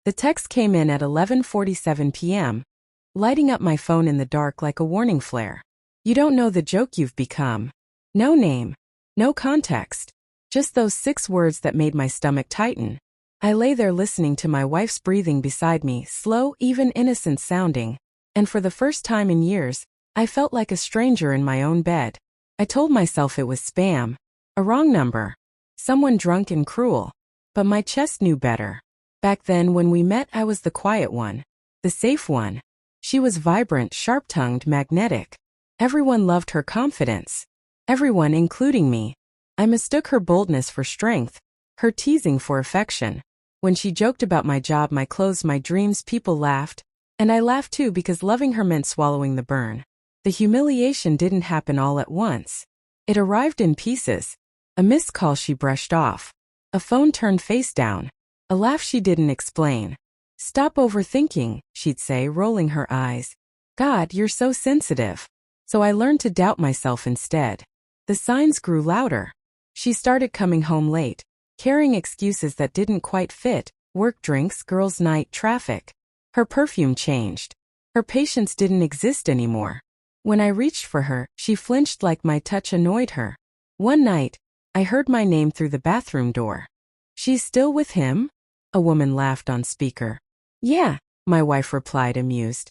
The text came in at 11:47 p.m., lighting up my phone in the dark like a warning flare. You don't know the joke you've become. No name. No context. Just those 6 words that made my stomach tighten. I lay there listening to my wife's breathing beside me, slow, even innocent sounding, and for the first time in years, I felt like a stranger in my own bed. I told myself it was spam, a wrong number, someone drunk and cruel, but my chest knew better. Back then when we met, I was the quiet one, the safe one. She was vibrant, sharp-tongued, magnetic. Everyone loved her confidence. Everyone, including me. I mistook her boldness for strength, her teasing for affection. When she joked about my job, my clothes, my dreams, people laughed, and I laughed too because loving her meant swallowing the burn. The humiliation didn't happen all at once. It arrived in pieces. A missed call she brushed off. A phone turned face down. A laugh she didn't explain. Stop overthinking, she'd say, rolling her eyes. God, you're so sensitive. So I learned to doubt myself instead. The signs grew louder. She started coming home late, carrying excuses that didn't quite fit: work, drinks, girls' night, traffic. Her perfume changed. Her patience didn't exist anymore. When I reached for her, she flinched like my touch annoyed her. One night, I heard my name through the bathroom door. She's still with him? A woman laughed on speaker. Yeah, my wife replied, amused.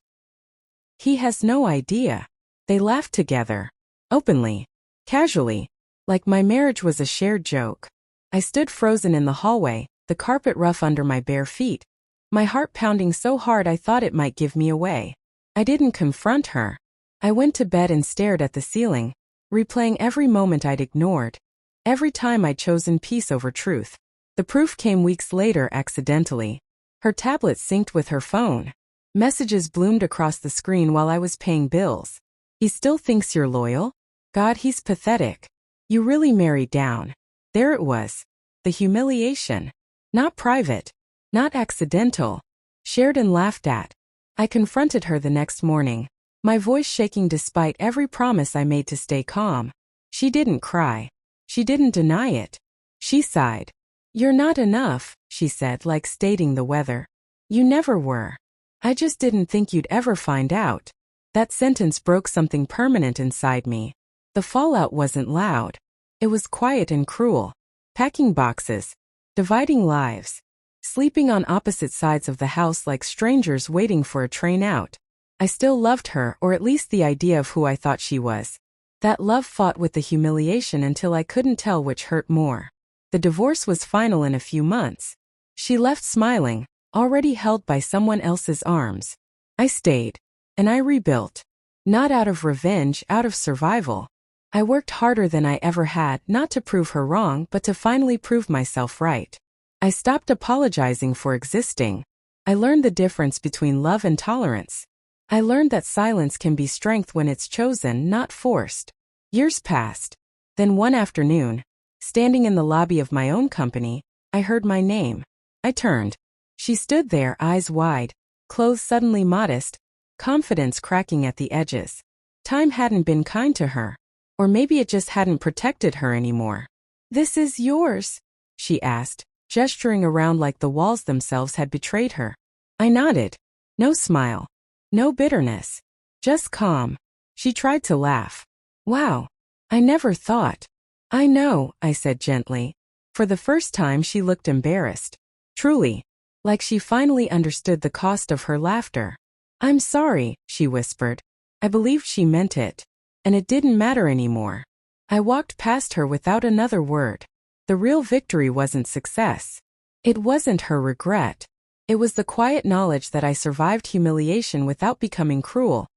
He has no idea. They laughed together. Openly. Casually. Like my marriage was a shared joke. I stood frozen in the hallway, the carpet rough under my bare feet. My heart pounding so hard I thought it might give me away. I didn't confront her. I went to bed and stared at the ceiling, replaying every moment I'd ignored. Every time I'd chosen peace over truth. The proof came weeks later accidentally. Her tablet synced with her phone. Messages bloomed across the screen while I was paying bills. He still thinks you're loyal? God, he's pathetic. You really married down. There it was. The humiliation. Not private. Not accidental. Shared and laughed at. I confronted her the next morning, my voice shaking despite every promise I made to stay calm. She didn't cry. She didn't deny it. She sighed. You're not enough, she said, like stating the weather. You never were. I just didn't think you'd ever find out. That sentence broke something permanent inside me. The fallout wasn't loud. It was quiet and cruel. Packing boxes. Dividing lives. Sleeping on opposite sides of the house like strangers waiting for a train out. I still loved her, or at least the idea of who I thought she was. That love fought with the humiliation until I couldn't tell which hurt more. The divorce was final in a few months. She left smiling, already held by someone else's arms. I stayed. And I rebuilt. Not out of revenge, out of survival. I worked harder than I ever had, not to prove her wrong, but to finally prove myself right. I stopped apologizing for existing. I learned the difference between love and tolerance. I learned that silence can be strength when it's chosen, not forced. Years passed. Then one afternoon, standing in the lobby of my own company, I heard my name. I turned. She stood there, eyes wide, clothes suddenly modest, confidence cracking at the edges. Time hadn't been kind to her. Or maybe it just hadn't protected her anymore. This is yours, she asked, gesturing around like the walls themselves had betrayed her. I nodded. No smile. No bitterness. Just calm. She tried to laugh. Wow. I never thought. I know, I said gently. For the first time she looked embarrassed. Truly. Like she finally understood the cost of her laughter. I'm sorry, she whispered. I believed she meant it. And it didn't matter anymore. I walked past her without another word. The real victory wasn't success. It wasn't her regret. It was the quiet knowledge that I survived humiliation without becoming cruel.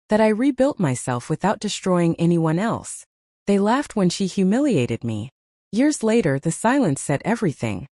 That I rebuilt myself without destroying anyone else. They laughed when she humiliated me. Years later, the silence said everything.